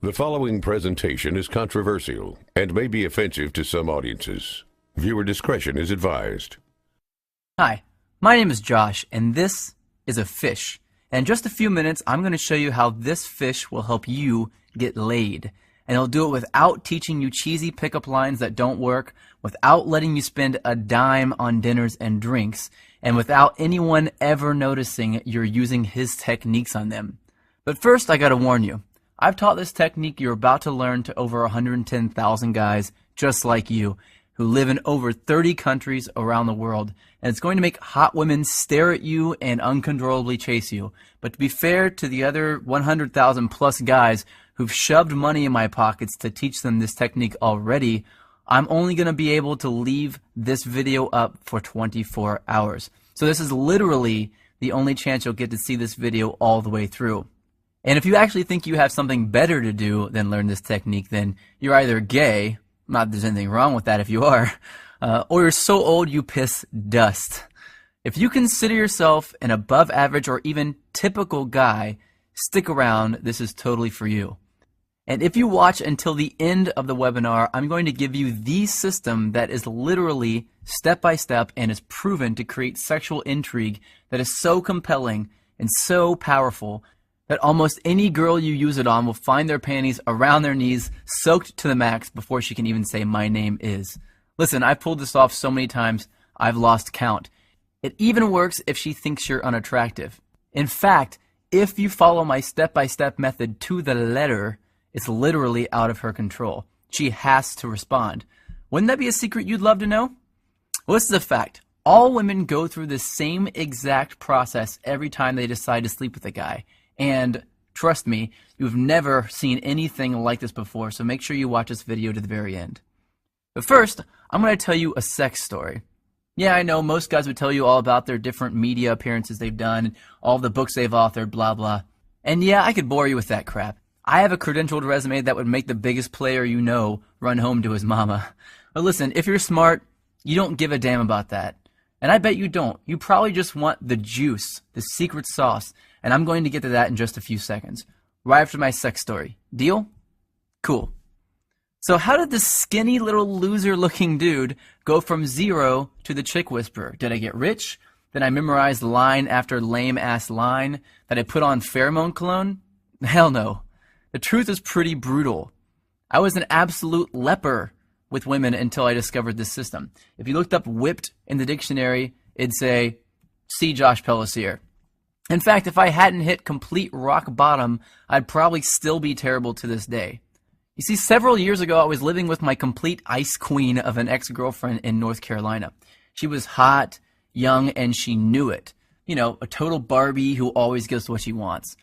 The following presentation is controversial and may be offensive to some audiences. Viewer discretion is advised. Hi, my name is Josh, and this is a fish. And in just a few minutes, I'm going to show you how this fish will help you get laid. And it'll do it without teaching you cheesy pickup lines that don't work, without letting you spend a dime on dinners and drinks, and without anyone ever noticing you're using his techniques on them. But first, I gotta warn you. I've taught this technique you're about to learn to over 110,000 guys just like you who live in over 30 countries around the world, and it's going to make hot women stare at you and uncontrollably chase you. But to be fair to the other 100,000 plus guys who've shoved money in my pockets to teach them this technique already, I'm only going to be able to leave this video up for 24 hours. So this is literally the only chance you'll get to see this video all the way through. And if you actually think you have something better to do than learn this technique, then you're either gay, not that there's anything wrong with that if you are, or you're so old you piss dust. If you consider yourself an above average or even typical guy, stick around, this is totally for you. And if you watch until the end of the webinar, I'm going to give you the system that is literally step by step and is proven to create sexual intrigue that is so compelling and so powerful that almost any girl you use it on will find their panties around their knees, soaked to the max before she can even say, "My name is." Listen, I've pulled this off so many times, I've lost count. It even works if she thinks you're unattractive. In fact, if you follow my step-by-step method to the letter, it's literally out of her control. She has to respond. Wouldn't that be a secret you'd love to know? Well, this is a fact. All women go through the same exact process every time they decide to sleep with a guy. And trust me, you've never seen anything like this before, so make sure you watch this video to the very end. But first, I'm going to tell you a sex story. Yeah, I know most guys would tell you all about their different media appearances they've done, all the books they've authored, blah, blah. And yeah, I could bore you with that crap. I have a credentialed resume that would make the biggest player you know run home to his mama. But listen, if you're smart, you don't give a damn about that. And I bet you don't. You probably just want the juice, the secret sauce. And I'm going to get to that in just a few seconds, right after my sex story. Deal? Cool. So how did this skinny little loser-looking dude go from zero to the chick whisperer? Did I get rich? Did I memorize line after lame-ass line? Did I put on pheromone cologne? Hell no. The truth is pretty brutal. I was an absolute leper with women until I discovered this system. If you looked up whipped in the dictionary, it'd say, see Josh Pellissier. In fact, if I hadn't hit complete rock bottom, I'd probably still be terrible to this day. You see, several years ago, I was living with my complete ice queen of an ex-girlfriend in North Carolina. She was hot, young, and she knew it. You know, a total Barbie who always gets what she wants.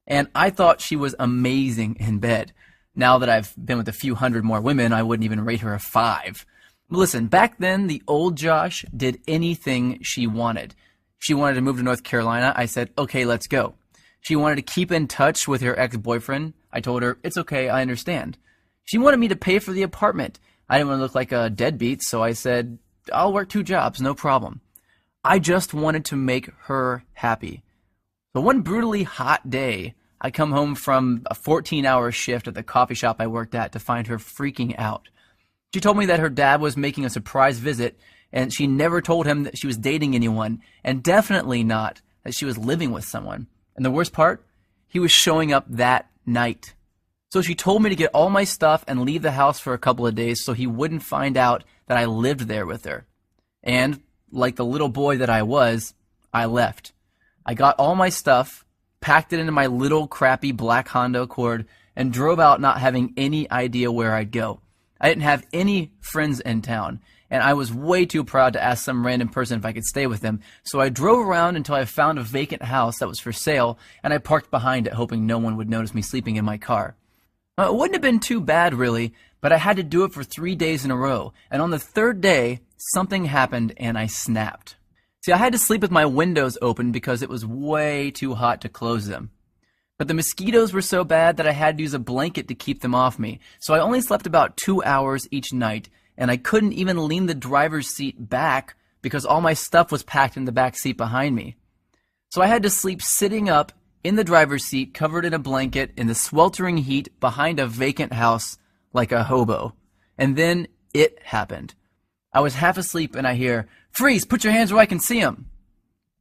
And I thought she was amazing in bed. Now that I've been with a few hundred more women, I wouldn't even rate her a 5. Listen, back then, the old Josh did anything she wanted. She wanted to move to North Carolina. I said, okay, let's go. She wanted to keep in touch with her ex-boyfriend. I told her, it's okay, I understand. She wanted me to pay for the apartment. I didn't want to look like a deadbeat, so I said, I'll work 2 jobs, no problem. I just wanted to make her happy. But one brutally hot day, I come home from a 14-hour shift at the coffee shop I worked at to find her freaking out. She told me that her dad was making a surprise visit, and she never told him that she was dating anyone, and definitely not that she was living with someone. And the worst part, he was showing up that night. So she told me to get all my stuff and leave the house for a couple of days so he wouldn't find out that I lived there with her. And, like the little boy that I was, I left. I got all my stuff, packed it into my little crappy black Honda Accord, and drove out not having any idea where I'd go. I didn't have any friends in town, and I was way too proud to ask some random person if I could stay with them, so I drove around until I found a vacant house that was for sale, and I parked behind it hoping no one would notice me sleeping in my car. It wouldn't have been too bad, really, but I had to do it for 3 days in a row, and on the 3rd day, something happened and I snapped. See, I had to sleep with my windows open because it was way too hot to close them. But the mosquitoes were so bad that I had to use a blanket to keep them off me, so I only slept about 2 hours each night, and I couldn't even lean the driver's seat back because all my stuff was packed in the back seat behind me. So I had to sleep sitting up in the driver's seat, covered in a blanket, in the sweltering heat, behind a vacant house, like a hobo. And then it happened. I was half asleep and I hear, "Freeze, put your hands where I can see them."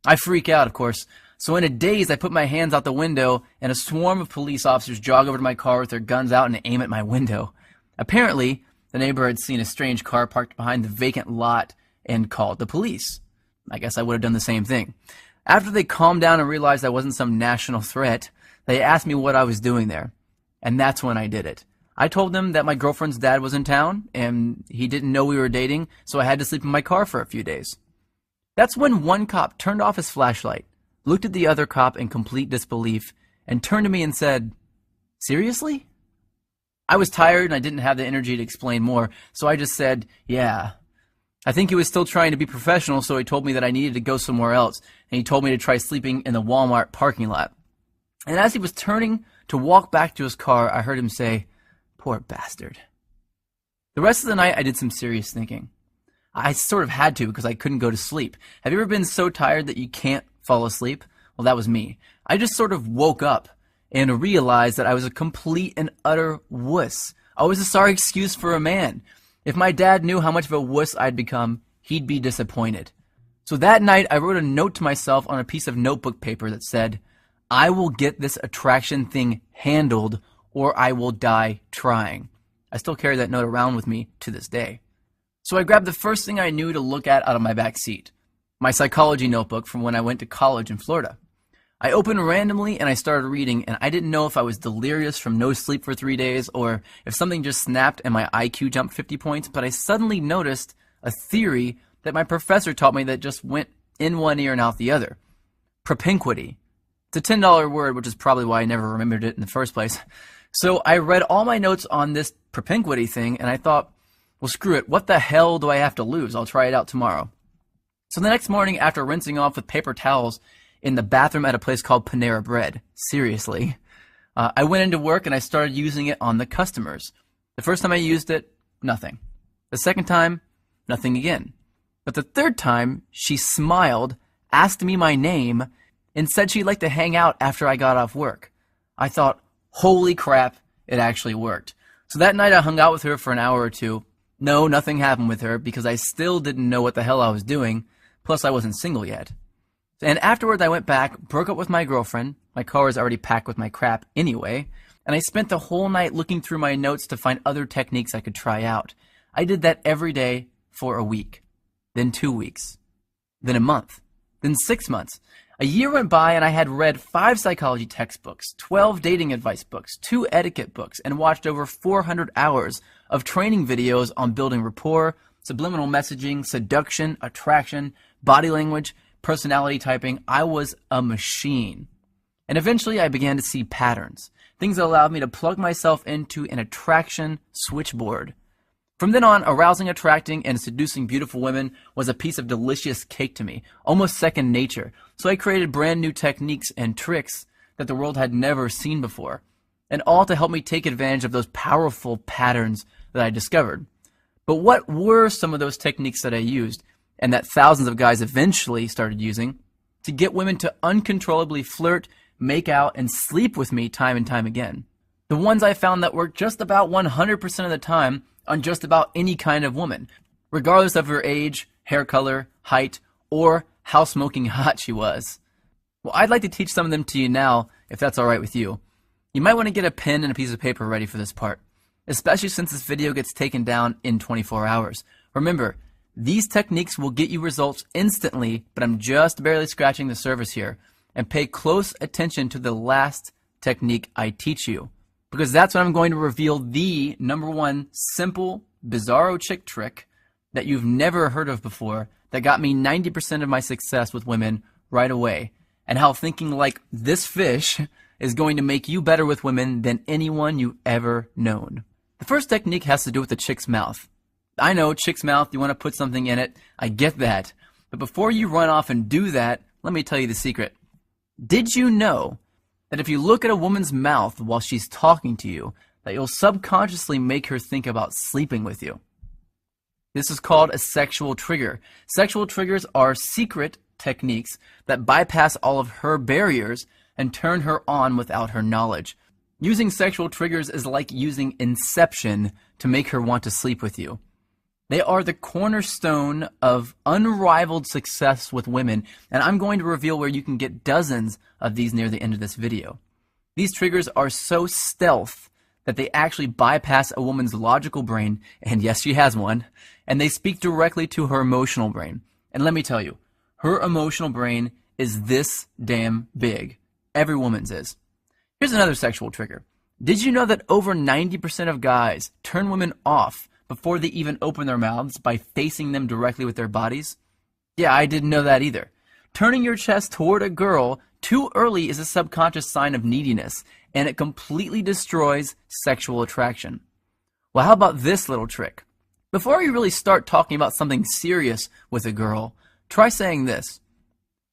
I freak out, of course. So in a daze, I put my hands out the window and a swarm of police officers jog over to my car with their guns out and aim at my window. Apparently, the neighbor had seen a strange car parked behind the vacant lot and called the police. I guess I would have done the same thing. After they calmed down and realized I wasn't some national threat, they asked me what I was doing there. And that's when I did it. I told them that my girlfriend's dad was in town, and he didn't know we were dating, so I had to sleep in my car for a few days. That's when one cop turned off his flashlight, looked at the other cop in complete disbelief, and turned to me and said, "Seriously?" I was tired and I didn't have the energy to explain more, so I just said, "Yeah." I think he was still trying to be professional, so he told me that I needed to go somewhere else, and he told me to try sleeping in the Walmart parking lot. And as he was turning to walk back to his car, I heard him say, "Poor bastard." The rest of the night, I did some serious thinking. I sort of had to because I couldn't go to sleep. Have you ever been so tired that you can't fall asleep? Well, that was me. I just sort of woke up and realized that I was a complete and utter wuss. I was a sorry excuse for a man. If my dad knew how much of a wuss I'd become, he'd be disappointed. So that night, I wrote a note to myself on a piece of notebook paper that said, "I will get this attraction thing handled, or I will die trying." I still carry that note around with me to this day. So I grabbed the first thing I knew to look at out of my back seat, my psychology notebook from when I went to college in Florida. I opened randomly and I started reading, and I didn't know if I was delirious from no sleep for 3 days or if something just snapped and my IQ jumped 50 points, but I suddenly noticed a theory that my professor taught me that just went in one ear and out the other. Propinquity. It's a $10 word, which is probably why I never remembered it in the first place. So I read all my notes on this propinquity thing, and I thought, well, screw it. What the hell do I have to lose? I'll try it out tomorrow. So the next morning, after rinsing off with paper towels in the bathroom at a place called Panera Bread, seriously, I went into work and I started using it on the customers. The first time I used it, nothing. The second time, nothing again. But the third time, she smiled, asked me my name, and said she'd like to hang out after I got off work. I thought, holy crap, it actually worked. So that night I hung out with her for an hour or two. No, nothing happened with her because I still didn't know what the hell I was doing. Plus, I wasn't single yet. And afterwards, I went back, broke up with my girlfriend. My car was already packed with my crap anyway. And I spent the whole night looking through my notes to find other techniques I could try out. I did that every day for a week, then 2 weeks, then a month, then 6 months. A year went by and I had read 5 psychology textbooks, 12 dating advice books, 2 etiquette books, and watched over 400 hours of training videos on building rapport, subliminal messaging, seduction, attraction, body language, personality typing. I was a machine. And eventually I began to see patterns, things that allowed me to plug myself into an attraction switchboard. From then on, arousing, attracting, and seducing beautiful women was a piece of delicious cake to me, almost second nature. So I created brand new techniques and tricks that the world had never seen before, and all to help me take advantage of those powerful patterns that I discovered. But what were some of those techniques that I used, and that thousands of guys eventually started using, to get women to uncontrollably flirt, make out, and sleep with me time and time again? The ones I found that worked just about 100% of the time on just about any kind of woman, regardless of her age, hair color, height, or how smoking hot she was. Well, I'd like to teach some of them to you now, if that's alright with you. You might want to get a pen and a piece of paper ready for this part, especially since this video gets taken down in 24 hours. Remember, these techniques will get you results instantly, but I'm just barely scratching the surface here. And pay close attention to the last technique I teach you, because that's when I'm going to reveal the #1 simple, bizarro chick trick that you've never heard of before that got me 90% of my success with women right away, and how thinking like this fish is going to make you better with women than anyone you've ever known. The first technique has to do with the chick's mouth. I know, chick's mouth, you want to put something in it. I get that. But before you run off and do that, let me tell you the secret. Did you know that if you look at a woman's mouth while she's talking to you, that you'll subconsciously make her think about sleeping with you? This is called a sexual trigger. Sexual triggers are secret techniques that bypass all of her barriers and turn her on without her knowledge. Using sexual triggers is like using Inception to make her want to sleep with you. They are the cornerstone of unrivaled success with women, and I'm going to reveal where you can get dozens of these near the end of this video. These triggers are so stealth that they actually bypass a woman's logical brain, and yes, she has one, and they speak directly to her emotional brain. And let me tell you, her emotional brain is this damn big. Every woman's is. Here's another sexual trigger. Did you know that over 90% of guys turn women off before they even open their mouths by facing them directly with their bodies? Yeah, I didn't know that either. Turning your chest toward a girl too early is a subconscious sign of neediness, and it completely destroys sexual attraction. Well, how about this little trick? Before you really start talking about something serious with a girl, try saying this.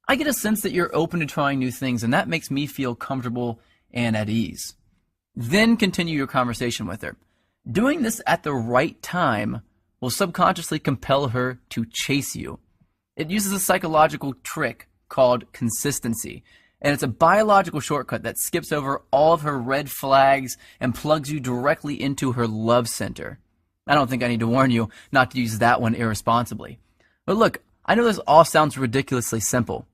I get a sense that you're open to trying new things, and that makes me feel comfortable and at ease. Then continue your conversation with her. Doing this at the right time will subconsciously compel her to chase you. It uses a psychological trick called consistency, and it's a biological shortcut that skips over all of her red flags and plugs you directly into her love center. I don't think I need to warn you not to use that one irresponsibly. But look, I know this all sounds ridiculously simple.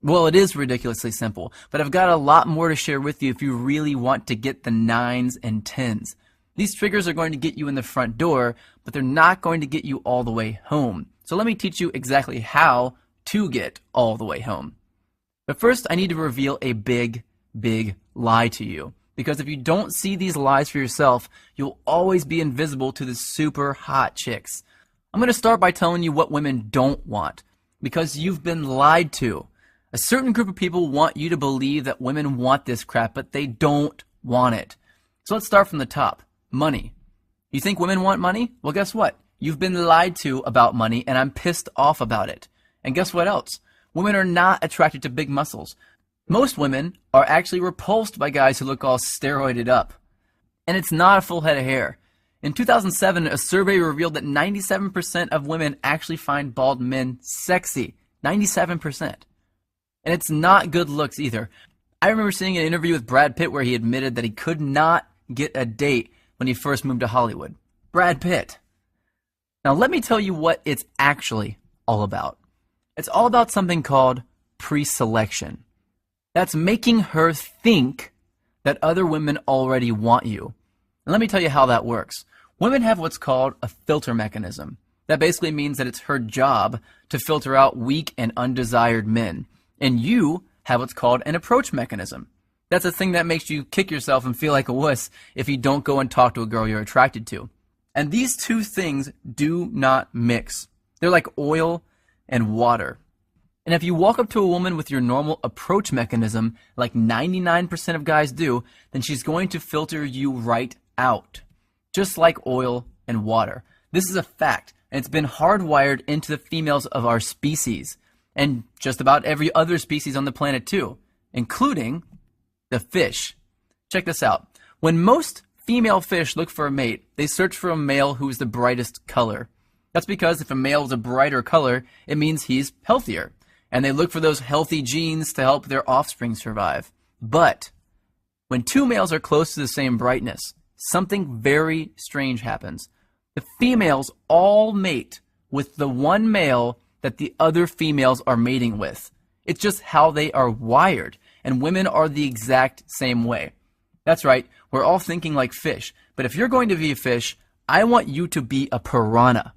Well, it is ridiculously simple, but I've got a lot more to share with you if you really want to get the 9s and 10s. These triggers are going to get you in the front door, but they're not going to get you all the way home. So let me teach you exactly how to get all the way home. But first, I need to reveal a big, big lie to you. Because if you don't see these lies for yourself, you'll always be invisible to the super hot chicks. I'm going to start by telling you what women don't want, because you've been lied to. A certain group of people want you to believe that women want this crap, but they don't want it. So let's start from the top. Money. You think women want money? Well, guess what? You've been lied to about money, and I'm pissed off about it. And guess what else? Women are not attracted to big muscles. Most women are actually repulsed by guys who look all steroided up. And it's not a full head of hair. In 2007, a survey revealed that 97% of women actually find bald men sexy. 97%. And it's not good looks either. I remember seeing an interview with Brad Pitt where he admitted that he could not get a date when he first moved to Hollywood. Brad Pitt. Now let me tell you what it's actually all about. It's all about something called pre-selection. That's making her think that other women already want you. And let me tell you how that works. Women have what's called a filter mechanism. That basically means that it's her job to filter out weak and undesired men. And you have what's called an approach mechanism. That's a thing that makes you kick yourself and feel like a wuss if you don't go and talk to a girl you're attracted to. And these two things do not mix. They're like oil and water. And if you walk up to a woman with your normal approach mechanism, like 99% of guys do, then she's going to filter you right out. Just like oil and water. This is a fact, and it's been hardwired into the females of our species, and just about every other species on the planet too, including the fish. Check this out. When most female fish look for a mate, they search for a male who's the brightest color. That's because if a male is a brighter color, it means he's healthier. And they look for those healthy genes to help their offspring survive. But when two males are close to the same brightness, something very strange happens. The females all mate with the one male that the other females are mating with. It's just how they are wired. And women are the exact same way. That's right, we're all thinking like fish. But if you're going to be a fish, I want you to be a piranha.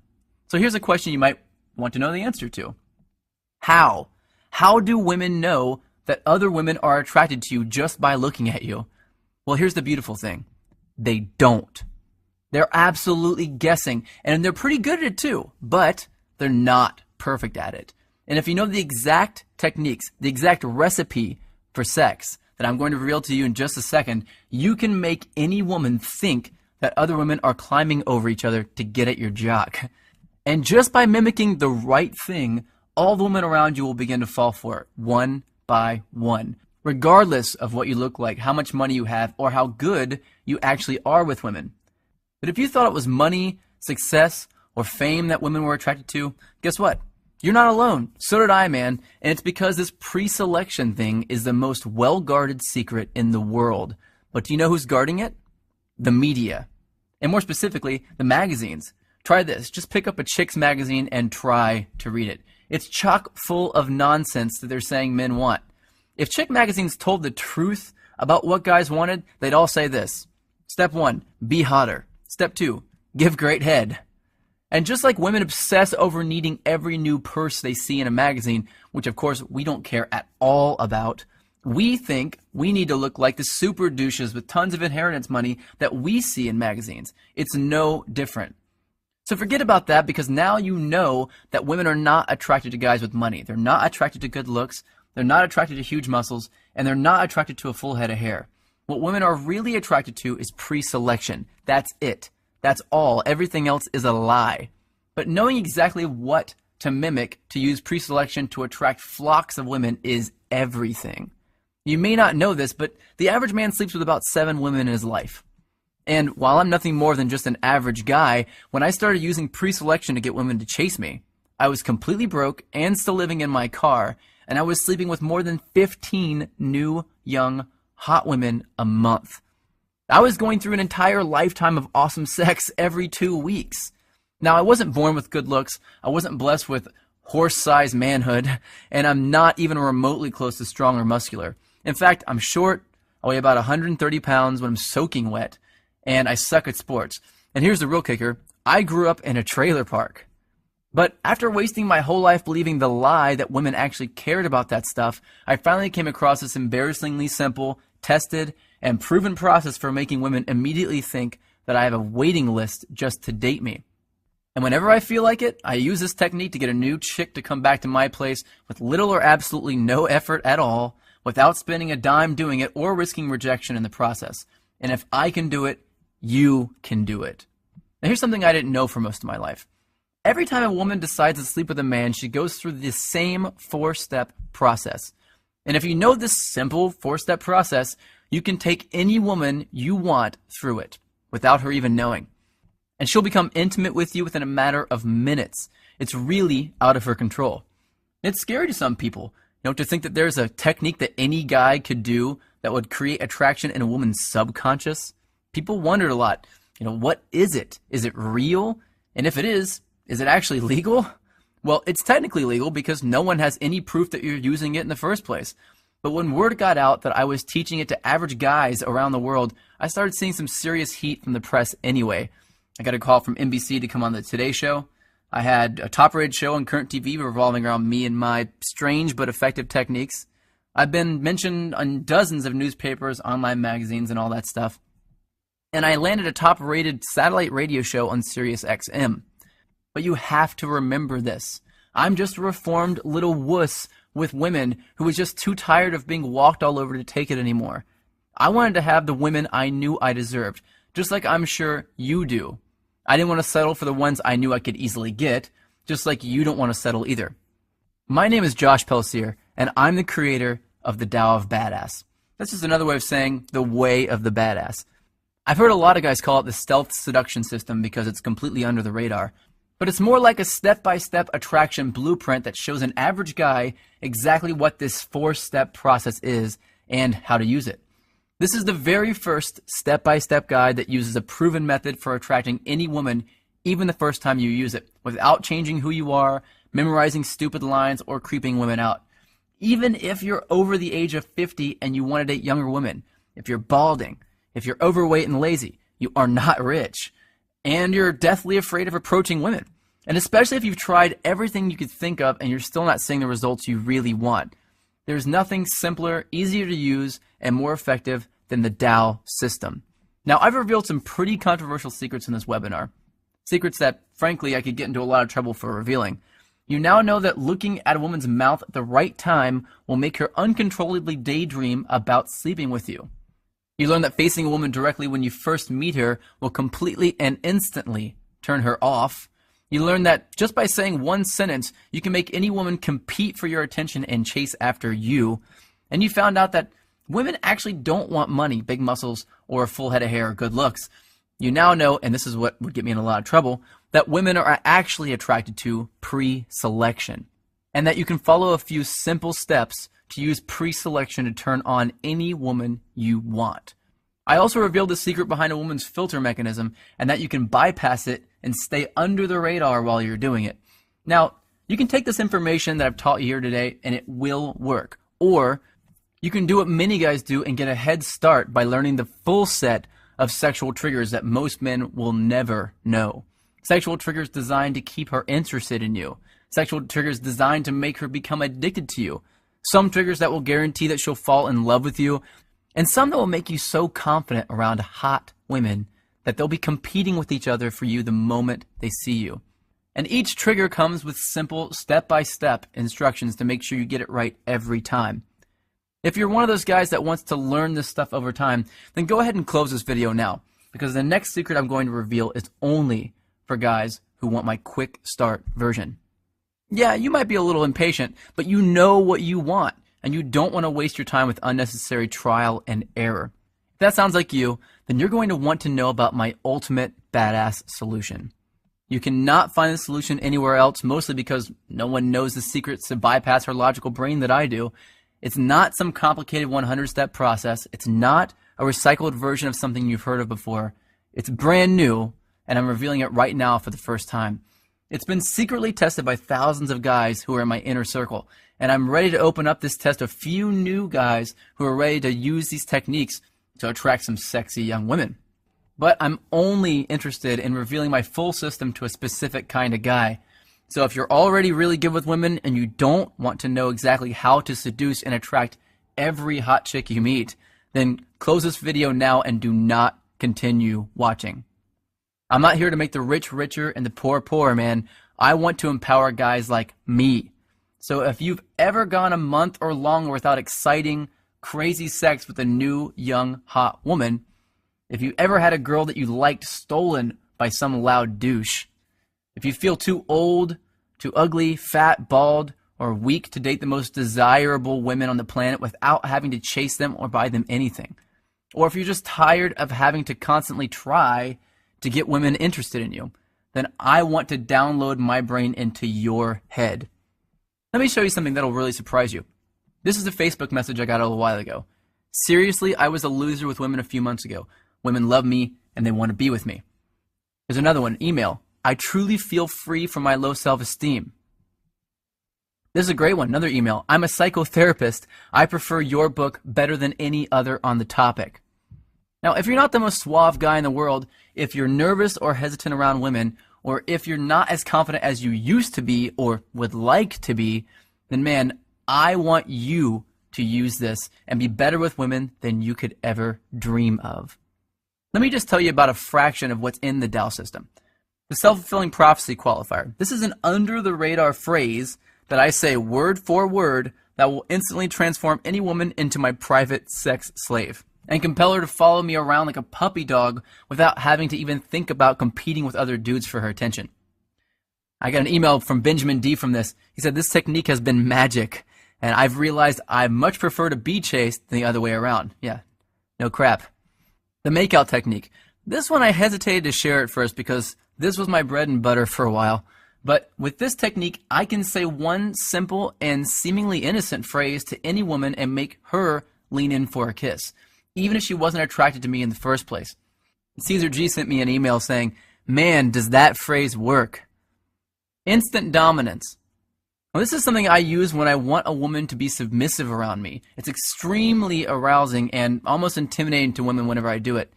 So here's a question you might want to know the answer to. How? How do women know that other women are attracted to you just by looking at you? Well, here's the beautiful thing. They don't. They're absolutely guessing, and they're pretty good at it too, but they're not perfect at it. And if you know the exact techniques, the exact recipe for sex that I'm going to reveal to you in just a second, you can make any woman think that other women are climbing over each other to get at your jock. And just by mimicking the right thing, all the women around you will begin to fall for it, one by one, regardless of what you look like, how much money you have, or how good you actually are with women. But if you thought it was money, success, or fame that women were attracted to, guess what? You're not alone. So did I, man. And it's because this pre-selection thing is the most well-guarded secret in the world. But do you know who's guarding it? The media. And more specifically, the magazines. Try this. Just pick up a chick's magazine and try to read it. It's chock full of nonsense that they're saying men want. If chick magazines told the truth about what guys wanted, they'd all say this. Step 1, be hotter. Step 2, give great head. And just like women obsess over needing every new purse they see in a magazine, which of course we don't care at all about, we think we need to look like the super douches with tons of inheritance money that we see in magazines. It's no different. So forget about that, because now you know that women are not attracted to guys with money. They're not attracted to good looks. They're not attracted to huge muscles. And they're not attracted to a full head of hair. What women are really attracted to is pre-selection. That's it. That's all. Everything else is a lie. But knowing exactly what to mimic to use pre-selection to attract flocks of women is everything. You may not know this, but the average man sleeps with about 7 women in his life. And while I'm nothing more than just an average guy, when I started using pre-selection to get women to chase me, I was completely broke and still living in my car, and I was sleeping with more than 15 new, young, hot women a month. I was going through an entire lifetime of awesome sex every 2 weeks. Now, I wasn't born with good looks, I wasn't blessed with horse-sized manhood, and I'm not even remotely close to strong or muscular. In fact, I'm short, I weigh about 130 pounds when I'm soaking wet, and I suck at sports. And here's the real kicker, I grew up in a trailer park. But after wasting my whole life believing the lie that women actually cared about that stuff, I finally came across this embarrassingly simple, tested, and proven process for making women immediately think that I have a waiting list just to date me. And whenever I feel like it, I use this technique to get a new chick to come back to my place with little or absolutely no effort at all, without spending a dime doing it or risking rejection in the process. And if I can do it, you can do it. Now here's something I didn't know for most of my life. Every time a woman decides to sleep with a man, she goes through the same 4-step process. And if you know this simple 4-step process, you can take any woman you want through it without her even knowing. And she'll become intimate with you within a matter of minutes. It's really out of her control. It's scary to some people, to think that there's a technique that any guy could do that would create attraction in a woman's subconscious. People wondered a lot, what is it? Is it real? And if it is it actually legal? Well, it's technically legal because no one has any proof that you're using it in the first place. But when word got out that I was teaching it to average guys around the world, I started seeing some serious heat from the press anyway. I got a call from NBC to come on the Today Show. I had a top-rated show on current TV revolving around me and my strange but effective techniques. I've been mentioned on dozens of newspapers, online magazines, and all that stuff. And I landed a top-rated satellite radio show on Sirius XM. But you have to remember this. I'm just a reformed little wuss with women who was just too tired of being walked all over to take it anymore. I wanted to have the women I knew I deserved, just like I'm sure you do. I didn't want to settle for the ones I knew I could easily get, just like you don't want to settle either. My name is Josh Pelsier, and I'm the creator of the Tao of Badass. That's just another way of saying the way of the badass. I've heard a lot of guys call it the stealth seduction system because it's completely under the radar. But it's more like a step-by-step attraction blueprint that shows an average guy exactly what this 4-step process is and how to use it. This is the very first step-by-step guide that uses a proven method for attracting any woman, even the first time you use it, without changing who you are, memorizing stupid lines, or creeping women out. Even if you're over the age of 50 and you want to date younger women, if you're balding, if you're overweight and lazy, you are not rich, and you're deathly afraid of approaching women. And especially if you've tried everything you could think of and you're still not seeing the results you really want. There's nothing simpler, easier to use, and more effective than the Tao system. Now, I've revealed some pretty controversial secrets in this webinar. Secrets that, frankly, I could get into a lot of trouble for revealing. You now know that looking at a woman's mouth at the right time will make her uncontrollably daydream about sleeping with you. You learn that facing a woman directly when you first meet her will completely and instantly turn her off. You learn that just by saying one sentence, you can make any woman compete for your attention and chase after you. And you found out that women actually don't want money, big muscles, or a full head of hair or good looks. You now know, and this is what would get me in a lot of trouble, that women are actually attracted to pre-selection. and that you can follow a few simple steps to use pre-selection to turn on any woman you want. I also revealed the secret behind a woman's filter mechanism and that you can bypass it and stay under the radar while you're doing it. Now, you can take this information that I've taught you here today and it will work. Or you can do what many guys do and get a head start by learning the full set of sexual triggers that most men will never know. Sexual triggers designed to keep her interested in you. Sexual triggers designed to make her become addicted to you. Some triggers that will guarantee that she'll fall in love with you. And some that will make you so confident around hot women that they'll be competing with each other for you the moment they see you. And each trigger comes with simple step-by-step instructions to make sure you get it right every time. If you're one of those guys that wants to learn this stuff over time, then go ahead and close this video now, because the next secret I'm going to reveal is only for guys who want my quick start version. Yeah, you might be a little impatient, but you know what you want, and you don't want to waste your time with unnecessary trial and error. If that sounds like you, then you're going to want to know about my ultimate badass solution. You cannot find the solution anywhere else, mostly because no one knows the secrets to bypass her logical brain that I do. It's not some complicated 100-step process. It's not a recycled version of something you've heard of before. It's brand new, and I'm revealing it right now for the first time. It's been secretly tested by thousands of guys who are in my inner circle, and I'm ready to open up this test to a few new guys who are ready to use these techniques to attract some sexy young women. But I'm only interested in revealing my full system to a specific kind of guy. So if you're already really good with women and you don't want to know exactly how to seduce and attract every hot chick you meet, then close this video now and do not continue watching. I'm not here to make the rich richer and the poor poorer, man. I want to empower guys like me. So if you've ever gone a month or longer without exciting, crazy sex with a new, young, hot woman, if you ever had a girl that you liked stolen by some loud douche, if you feel too old, too ugly, fat, bald, or weak to date the most desirable women on the planet without having to chase them or buy them anything, or if you're just tired of having to constantly try to get women interested in you, then I want to download my brain into your head. Let me show you something that'll really surprise you. This is a Facebook message I got a little while ago. Seriously, I was a loser with women a few months ago. Women love me and they want to be with me. There's another one, email. I truly feel free from my low self-esteem. This is a great one, another email. I'm a psychotherapist. I prefer your book better than any other on the topic. Now, if you're not the most suave guy in the world, if you're nervous or hesitant around women, or if you're not as confident as you used to be or would like to be, then man, I want you to use this and be better with women than you could ever dream of. Let me just tell you about a fraction of what's in the Tao system. The self-fulfilling prophecy qualifier. This is an under-the-radar phrase that I say word for word that will instantly transform any woman into my private sex slave and compel her to follow me around like a puppy dog without having to even think about competing with other dudes for her attention. I got an email from Benjamin D from this. He said, this technique has been magic, and I've realized I much prefer to be chased than the other way around. Yeah, no crap. The makeout technique. This one I hesitated to share at first because this was my bread and butter for a while. But with this technique, I can say one simple and seemingly innocent phrase to any woman and make her lean in for a kiss, even if she wasn't attracted to me in the first place. Caesar G sent me an email saying, man, does that phrase work? Instant dominance. Well, this is something I use when I want a woman to be submissive around me. It's extremely arousing and almost intimidating to women whenever I do it.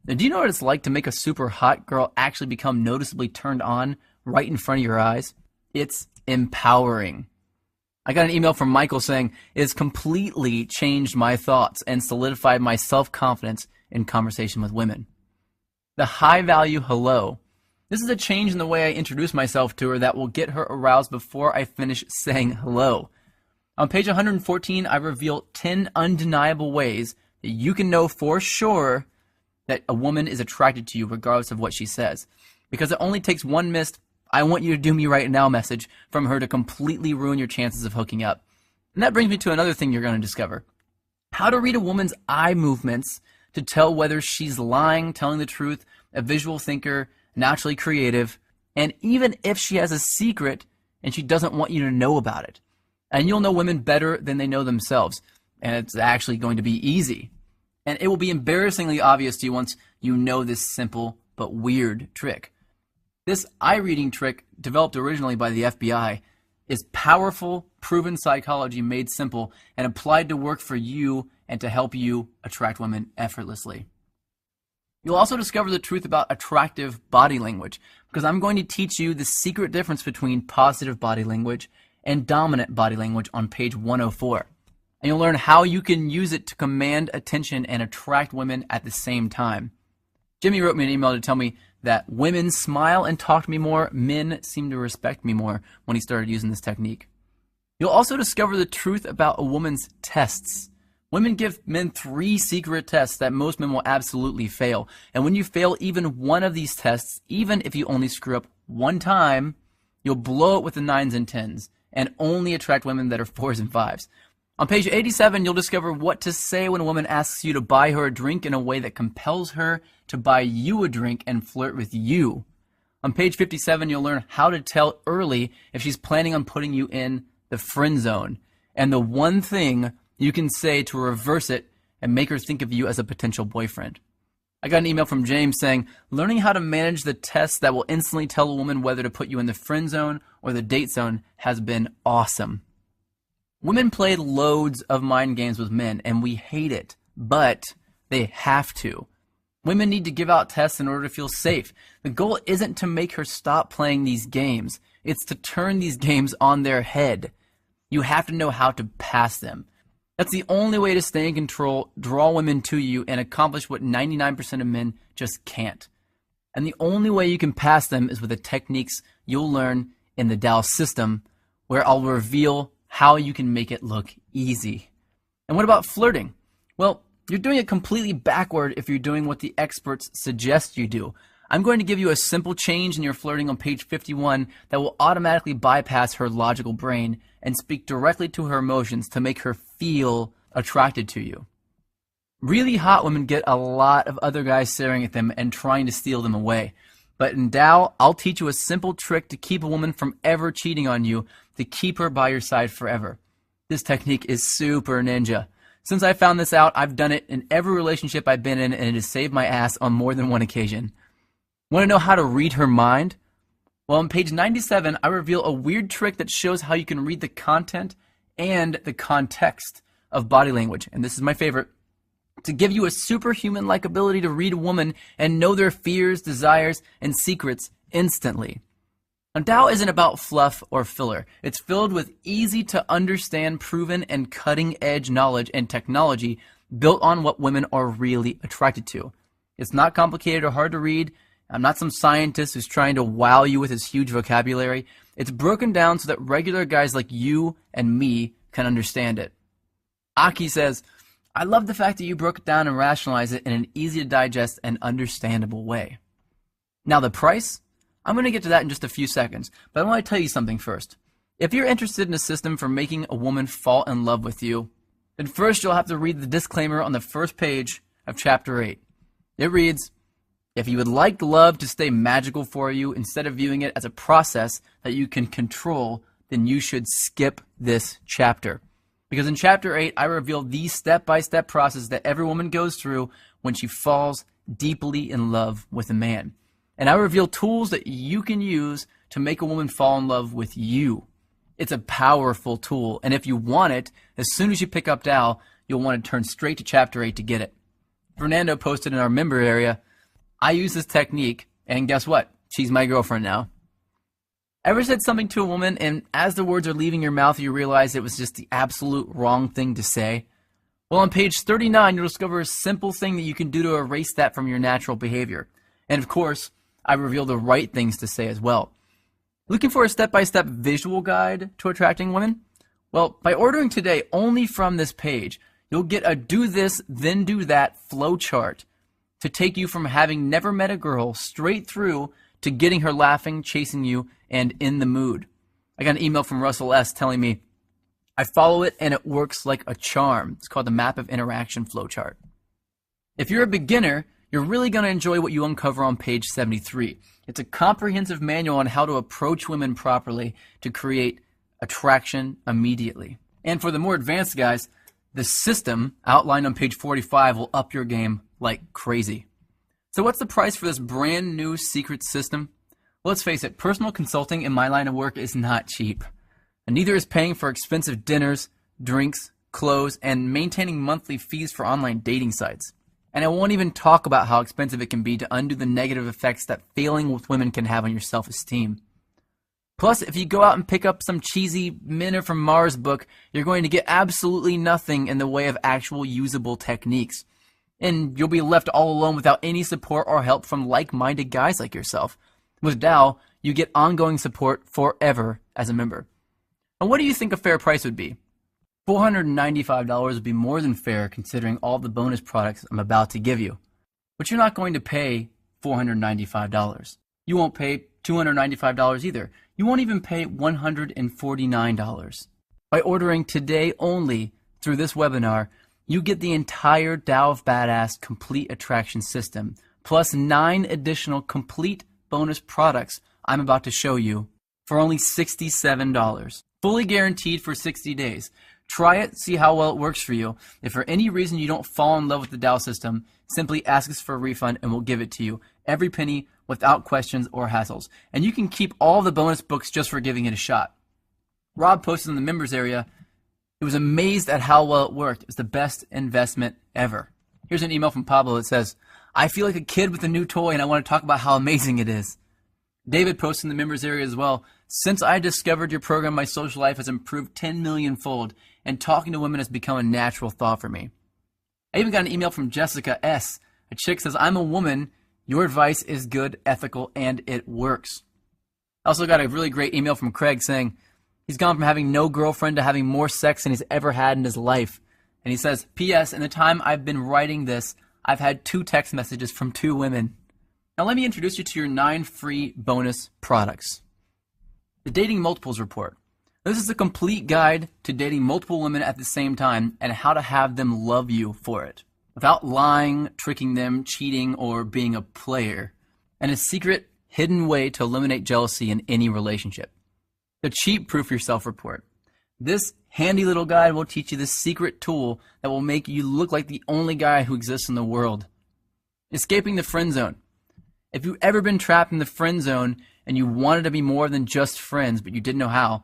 Now, do you know what it's like to make a super hot girl actually become noticeably turned on right in front of your eyes? It's empowering. I got an email from Michael saying, it has completely changed my thoughts and solidified my self-confidence in conversation with women. The high-value hello. This is a change in the way I introduce myself to her that will get her aroused before I finish saying hello. On page 114, I reveal 10 undeniable ways that you can know for sure that a woman is attracted to you regardless of what she says. Because it only takes one missed, I want you to do me right now message from her to completely ruin your chances of hooking up. And that brings me to another thing you're going to discover. How to read a woman's eye movements to tell whether she's lying, telling the truth, a visual thinker, naturally creative, and even if she has a secret and she doesn't want you to know about it. And you'll know women better than they know themselves, and it's actually going to be easy. And it will be embarrassingly obvious to you once you know this simple but weird trick. This eye reading trick, developed originally by the FBI, is powerful, proven psychology made simple and applied to work for you and to help you attract women effortlessly. You'll also discover the truth about attractive body language, because I'm going to teach you the secret difference between positive body language and dominant body language on page 104. And you'll learn how you can use it to command attention and attract women at the same time. Jimmy wrote me an email to tell me that women smile and talk to me more, men seem to respect me more when he started using this technique. You'll also discover the truth about a woman's tests. Women give men 3 secret tests that most men will absolutely fail. And when you fail even one of these tests, even if you only screw up one time, you'll blow it with the 9s and 10s and only attract women that are 4s and 5s. On page 87, you'll discover what to say when a woman asks you to buy her a drink in a way that compels her to buy you a drink and flirt with you. On page 57, you'll learn how to tell early if she's planning on putting you in the friend zone, and the one thing you can say to reverse it and make her think of you as a potential boyfriend. I got an email from James saying, learning how to manage the tests that will instantly tell a woman whether to put you in the friend zone or the date zone has been awesome. Women play loads of mind games with men, and we hate it, but they have to. Women need to give out tests in order to feel safe. The goal isn't to make her stop playing these games. It's to turn these games on their head. You have to know how to pass them. That's the only way to stay in control, draw women to you, and accomplish what 99% of men just can't. And the only way you can pass them is with the techniques you'll learn in the Tao system, where I'll reveal how you can make it look easy. And what about flirting? Well, you're doing it completely backward if you're doing what the experts suggest you do. I'm going to give you a simple change in your flirting on page 51 that will automatically bypass her logical brain and speak directly to her emotions to make her feel attracted to you. Really hot women get a lot of other guys staring at them and trying to steal them away. But in Tao, I'll teach you a simple trick to keep a woman from ever cheating on you, to keep her by your side forever. This technique is super ninja. Since I found this out, I've done it in every relationship I've been in, and it has saved my ass on more than one occasion. Want to know how to read her mind? Well, on page 97, I reveal a weird trick that shows how you can read the content and the context of body language. And this is my favorite. To give you a superhuman-like ability to read a woman and know their fears, desires, and secrets instantly. And Tao isn't about fluff or filler. It's filled with easy-to-understand, proven, and cutting-edge knowledge and technology built on what women are really attracted to. It's not complicated or hard to read. I'm not some scientist who's trying to wow you with his huge vocabulary. It's broken down so that regular guys like you and me can understand it. Aki says, I love the fact that you broke it down and rationalized it in an easy-to-digest and understandable way. Now the price? I'm going to get to that in just a few seconds, but I want to tell you something first. If you're interested in a system for making a woman fall in love with you, then first you'll have to read the disclaimer on the first page of Chapter 8. It reads, if you would like love to stay magical for you instead of viewing it as a process that you can control, then you should skip this chapter. Because in Chapter 8, I reveal the step-by-step process that every woman goes through when she falls deeply in love with a man. And I reveal tools that you can use to make a woman fall in love with you. It's a powerful tool, and if you want it, as soon as you pick up Tao, you'll want to turn straight to Chapter 8 to get it. Fernando posted in our member area, I use this technique, and guess what? She's my girlfriend now. Ever said something to a woman, and as the words are leaving your mouth, you realize it was just the absolute wrong thing to say? Well, on page 39, you'll discover a simple thing that you can do to erase that from your natural behavior. And of course, I reveal the right things to say as well. Looking for a step-by-step visual guide to attracting women? Well, by ordering today only from this page, you'll get a do this, then do that flow chart to take you from having never met a girl straight through to getting her laughing, chasing you, and in the mood. I got an email from Russell S. telling me, I follow it and it works like a charm. It's called the Map of Interaction Flowchart. If you're a beginner, you're really going to enjoy what you uncover on page 73. It's a comprehensive manual on how to approach women properly to create attraction immediately. And for the more advanced guys, the system outlined on page 45 will up your game like crazy. So what's the price for this brand new secret system? Well, let's face it, personal consulting in my line of work is not cheap. And neither is paying for expensive dinners, drinks, clothes, and maintaining monthly fees for online dating sites. And I won't even talk about how expensive it can be to undo the negative effects that failing with women can have on your self-esteem. Plus, if you go out and pick up some cheesy Men Are From Mars book, you're going to get absolutely nothing in the way of actual usable techniques. And you'll be left all alone without any support or help from like-minded guys like yourself. With Tao, you get ongoing support forever as a member. And what do you think a fair price would be? $495 would be more than fair considering all the bonus products I'm about to give you. But you're not going to pay $495. You won't pay $295 either. You won't even pay $149. By ordering today only through this webinar, you get the entire Tao of Badass complete attraction system, plus 9 additional complete bonus products I'm about to show you for only $67. Fully guaranteed for 60 days. Try it, see how well it works for you. If for any reason you don't fall in love with the Tao system, simply ask us for a refund and we'll give it to you. Every penny, without questions or hassles. And you can keep all the bonus books just for giving it a shot. Rob posted in the members area, he was amazed at how well it worked. It was the best investment ever. Here's an email from Pablo that says, I feel like a kid with a new toy and I want to talk about how amazing it is. David posted in the members area as well, since I discovered your program, my social life has improved 10 million fold, and talking to women has become a natural thought for me. I even got an email from Jessica S. A chick says, I'm a woman, your advice is good, ethical, and it works. I also got a really great email from Craig saying, he's gone from having no girlfriend to having more sex than he's ever had in his life. And he says, P.S. in the time I've been writing this, I've had 2 text messages from 2 women. Now let me introduce you to your 9 free bonus products. The Dating Multiples Report. This is a complete guide to dating multiple women at the same time and how to have them love you for it, without lying, tricking them, cheating, or being a player, and a secret, hidden way to eliminate jealousy in any relationship. The Cheat Proof Yourself Report. This handy little guide will teach you the secret tool that will make you look like the only guy who exists in the world. Escaping the Friend Zone. If you've ever been trapped in the friend zone and you wanted to be more than just friends but you didn't know how,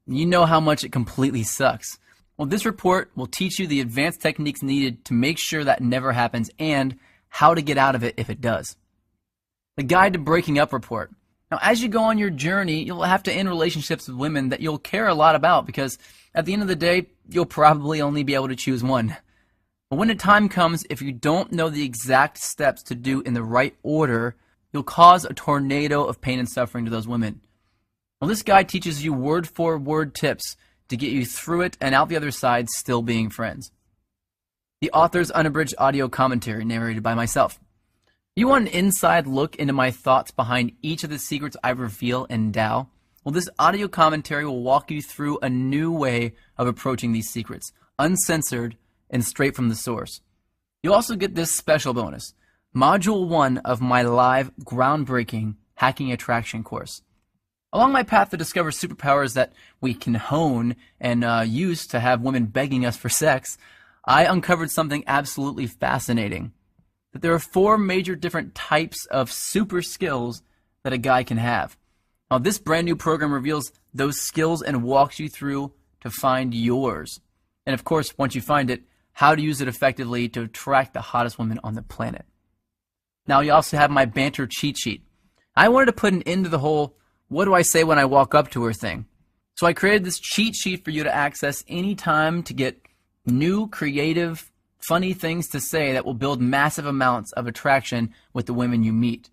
you know how much it completely sucks. Well, this report will teach you the advanced techniques needed to make sure that never happens and how to get out of it if it does. The Guide to Breaking Up Report. Now, as you go on your journey, you'll have to end relationships with women that you'll care a lot about because at the end of the day, you'll probably only be able to choose one. But when the time comes, if you don't know the exact steps to do in the right order, you'll cause a tornado of pain and suffering to those women. Well, this guide teaches you word-for-word tips to get you through it and out the other side still being friends. The author's unabridged audio commentary narrated by myself. You want an inside look into my thoughts behind each of the secrets I reveal in Tao? Well, this audio commentary will walk you through a new way of approaching these secrets, uncensored and straight from the source. You'll also get this special bonus, Module 1 of my live, groundbreaking Hacking Attraction course. Along my path to discover superpowers that we can hone and use to have women begging us for sex, I uncovered something absolutely fascinating. That there are 4 major different types of super skills that a guy can have. Now, this brand new program reveals those skills and walks you through to find yours. And of course, once you find it, how to use it effectively to attract the hottest women on the planet. Now, you also have my banter cheat sheet. I wanted to put an end to the whole, what do I say when I walk up to her thing? So I created this cheat sheet for you to access anytime to get new, creative, funny things to say that will build massive amounts of attraction with the women you meet.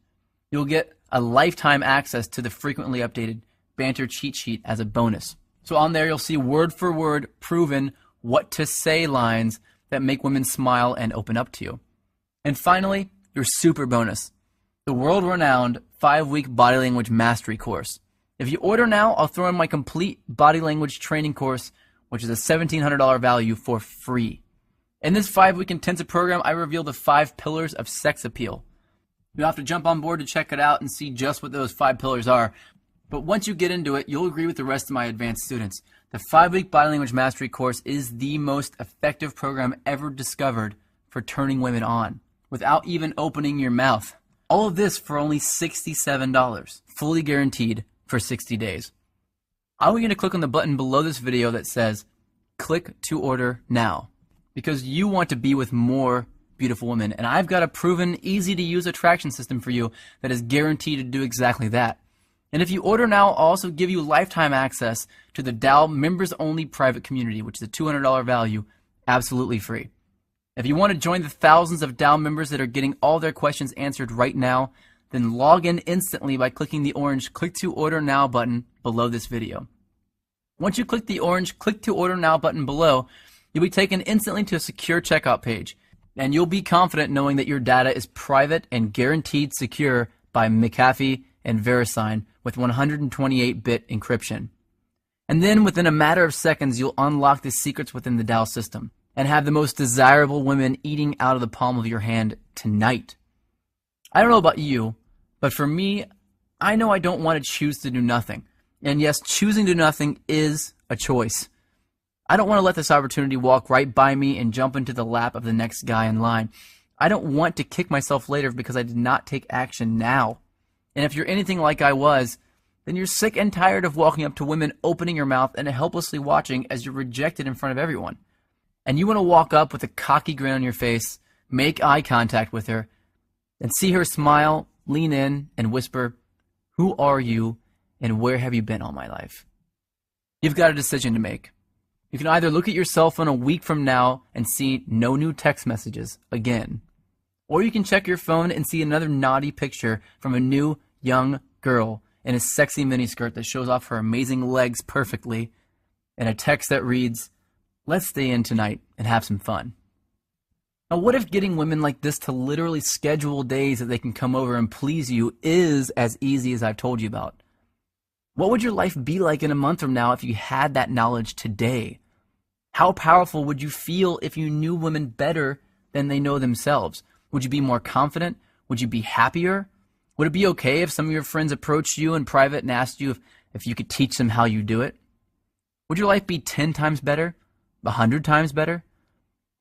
You'll get a lifetime access to the frequently updated banter cheat sheet as a bonus. So on there, you'll see word for word proven what to say lines that make women smile and open up to you. And finally, your super bonus, the world-renowned 5-week body language mastery course. If you order now, I'll throw in my complete body language training course, which is a $1,700 value for free. In this 5-week intensive program, I reveal the 5 pillars of sex appeal. You'll have to jump on board to check it out and see just what those 5 pillars are. But once you get into it, you'll agree with the rest of my advanced students. The 5-week Body Language Mastery course is the most effective program ever discovered for turning women on, without even opening your mouth. All of this for only $67, fully guaranteed for 60 days. I want you to click on the button below this video that says, click to order now, because you want to be with more beautiful women. And I've got a proven, easy to use attraction system for you that is guaranteed to do exactly that. And if you order now, I'll also give you lifetime access to the Tao members only private community, which is a $200 value, absolutely free. If you want to join the thousands of Tao members that are getting all their questions answered right now, then log in instantly by clicking the orange click to order now button below this video. Once you click the orange click to order now button below, you'll be taken instantly to a secure checkout page. And you'll be confident knowing that your data is private and guaranteed secure by McAfee and VeriSign with 128-bit encryption. And then within a matter of seconds, you'll unlock the secrets within the Tao system and have the most desirable women eating out of the palm of your hand tonight. I don't know about you, but for me, I know I don't want to choose to do nothing. And yes, choosing to do nothing is a choice. I don't want to let this opportunity walk right by me and jump into the lap of the next guy in line. I don't want to kick myself later because I did not take action now. And if you're anything like I was, then you're sick and tired of walking up to women, opening your mouth, and helplessly watching as you're rejected in front of everyone. And you want to walk up with a cocky grin on your face, make eye contact with her, and see her smile, lean in, and whisper, "Who are you, and where have you been all my life?" You've got a decision to make. You can either look at your cell phone a week from now and see no new text messages again. Or you can check your phone and see another naughty picture from a new, young girl in a sexy miniskirt that shows off her amazing legs perfectly, and a text that reads, "Let's stay in tonight and have some fun." Now, what if getting women like this to literally schedule days that they can come over and please you is as easy as I've told you about? What would your life be like in a month from now if you had that knowledge today? How powerful would you feel if you knew women better than they know themselves? Would you be more confident? Would you be happier? Would it be okay if some of your friends approached you in private and asked you if you could teach them how you do it? Would your life be 10 times better? 100 times better?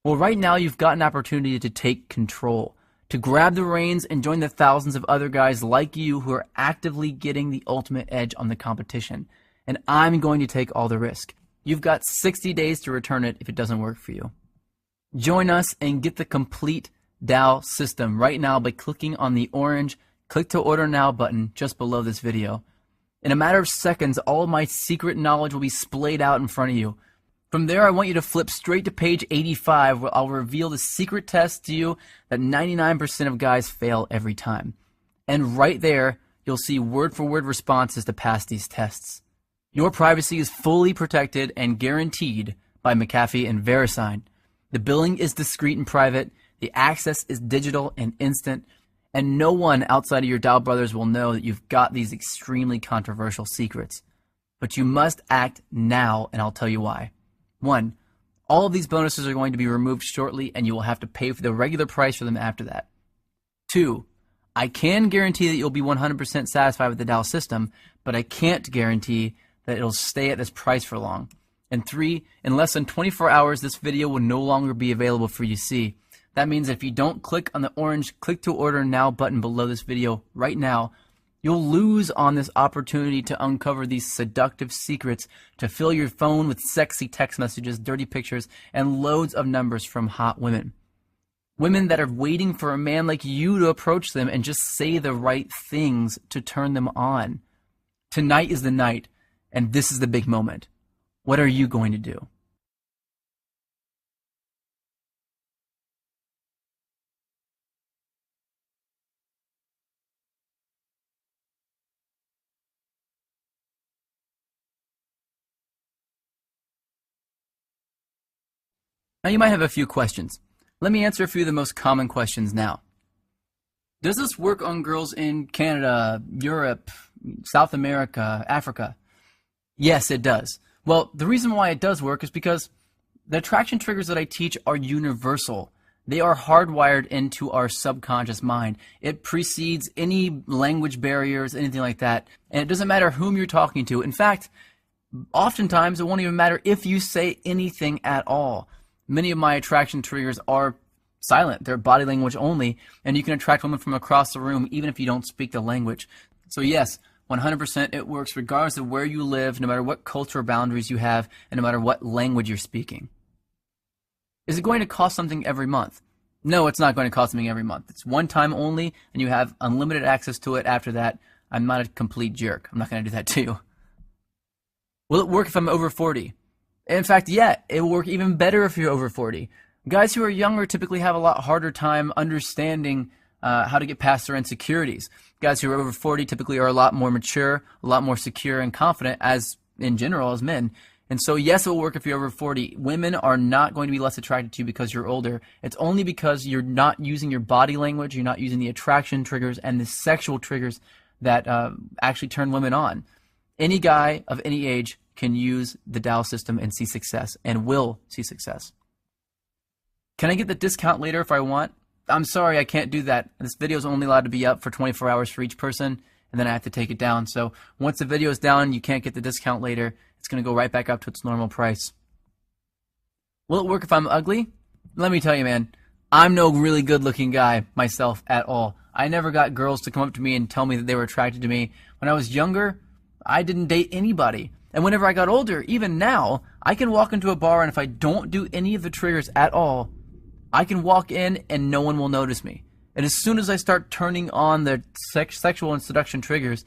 Well, right now you've got an opportunity to take control, to grab the reins and join the thousands of other guys like you who are actively getting the ultimate edge on the competition. And I'm going to take all the risk. You've got 60 days to return it if it doesn't work for you. Join us and get the complete Tao system right now by clicking on the orange click to order now button just below this video. In a matter of seconds, all of my secret knowledge will be splayed out in front of you. From there, I want you to flip straight to page 85 where I'll reveal the secret test to you that 99% of guys fail every time. And right there, you'll see word-for-word responses to pass these tests. Your privacy is fully protected and guaranteed by McAfee and VeriSign. The billing is discreet and private, the access is digital and instant, and no one outside of your Tao brothers will know that you've got these extremely controversial secrets. But you must act now, and I'll tell you why. 1, all of these bonuses are going to be removed shortly, and you will have to pay for the regular price for them after that. 2, I can guarantee that you'll be 100% satisfied with the Tao system, but I can't guarantee that it'll stay at this price for long. And 3, in less than 24 hours, this video will no longer be available for you to see. That means if you don't click on the orange click to order now button below this video right now, you'll lose on this opportunity to uncover these seductive secrets to fill your phone with sexy text messages, dirty pictures, and loads of numbers from hot women. Women that are waiting for a man like you to approach them and just say the right things to turn them on. Tonight is the night, and this is the big moment. What are you going to do? Now you might have a few questions. Let me answer a few of the most common questions now. Does this work on girls in Canada, Europe, South America, Africa? Yes, it does. Well, the reason why it does work is because The attraction triggers that I teach are universal. They are hardwired into our subconscious mind. It precedes any language barriers, anything like that. And it doesn't matter whom you're talking to. In fact, oftentimes it won't even matter if you say anything at all. Many of my attraction triggers are silent. They're body language only, and you can attract women from across the room even if you don't speak the language. So yes, 100% it works regardless of where you live, no matter what cultural boundaries you have, and no matter what language you're speaking. Is it going to cost something every month? No, it's not going to cost something every month. It's one time only, and you have unlimited access to it after that. I'm not a complete jerk. I'm not going to do that to you. Will it work if I'm over 40? In fact, yeah, it will work even better if you're over 40. Guys who are younger typically have a lot harder time understanding how to get past their insecurities. Guys who are over 40 typically are a lot more mature, a lot more secure and confident, as in general as men. And so yes, it will work if you're over 40. Women are not going to be less attracted to you because you're older. It's only because you're not using your body language, you're not using the attraction triggers and the sexual triggers that actually turn women on. Any guy of any age can use the Tao system and see success, and will see success. Can I get the discount later if I want? I'm sorry, I can't do that. This video is only allowed to be up for 24 hours for each person, and then I have to take it down. So once the video is down, you can't get the discount later. It's going to go right back up to its normal price. Will it work if I'm ugly? Let me tell you, man, I'm no really good-looking guy myself at all. I never got girls to come up to me and tell me that they were attracted to me. When I was younger, I didn't date anybody. And whenever I got older, even now, I can walk into a bar, and if I don't do any of the triggers at all, I can walk in and no one will notice me. And as soon as I start turning on the sexual and seduction triggers,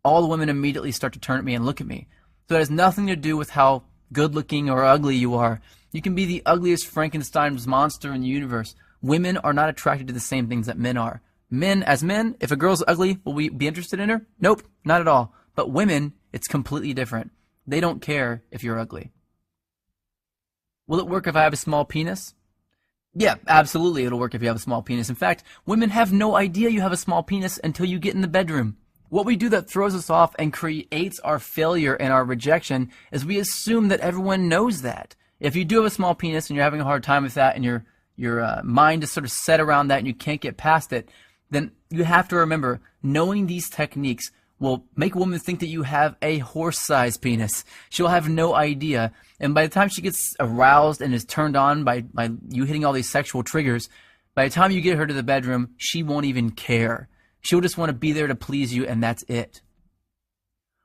all the women immediately start to turn at me and look at me. So it has nothing to do with how good looking or ugly you are. You can be the ugliest Frankenstein's monster in the universe. Women are not attracted to the same things that men are. Men, as men, if a girl's ugly, will we be interested in her? Nope, not at all. But women, it's completely different. They don't care if you're ugly. Will it work if I have a small penis? Yeah, absolutely it'll work if you have a small penis. In fact, women have no idea you have a small penis until you get in the bedroom. What we do that throws us off and creates our failure and our rejection is we assume that everyone knows that. If you do have a small penis and you're having a hard time with that, and your mind is sort of set around that and you can't get past it, then you have to remember, knowing these techniques will make a woman think that you have a horse-sized penis. She'll have no idea. And by the time she gets aroused and is turned on by you hitting all these sexual triggers, by the time you get her to the bedroom, she won't even care. She'll just want to be there to please you, and that's it.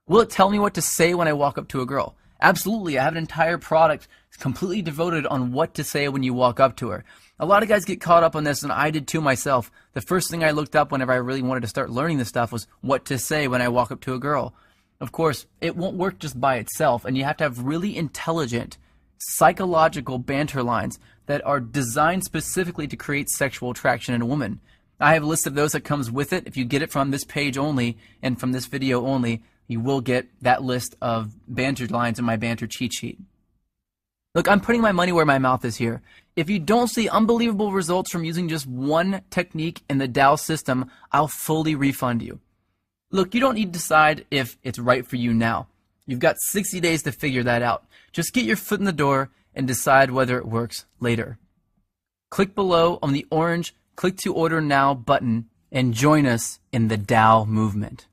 Will it tell me what to say when I walk up to a girl? Absolutely. I have an entire product completely devoted on what to say when you walk up to her. A lot of guys get caught up on this, and I did too myself. The first thing I looked up whenever I really wanted to start learning this stuff was what to say when I walk up to a girl. Of course, it won't work just by itself, and you have to have really intelligent, psychological banter lines that are designed specifically to create sexual attraction in a woman. I have a list of those that comes with it. If you get it from this page only and from this video only, you will get that list of banter lines in my banter cheat sheet. Look, I'm putting my money where my mouth is here. If you don't see unbelievable results from using just one technique in the Tao system, I'll fully refund you. Look, you don't need to decide if it's right for you now. You've got 60 days to figure that out. Just get your foot in the door and decide whether it works later. Click below on the orange Click to Order Now button and join us in the Tao movement.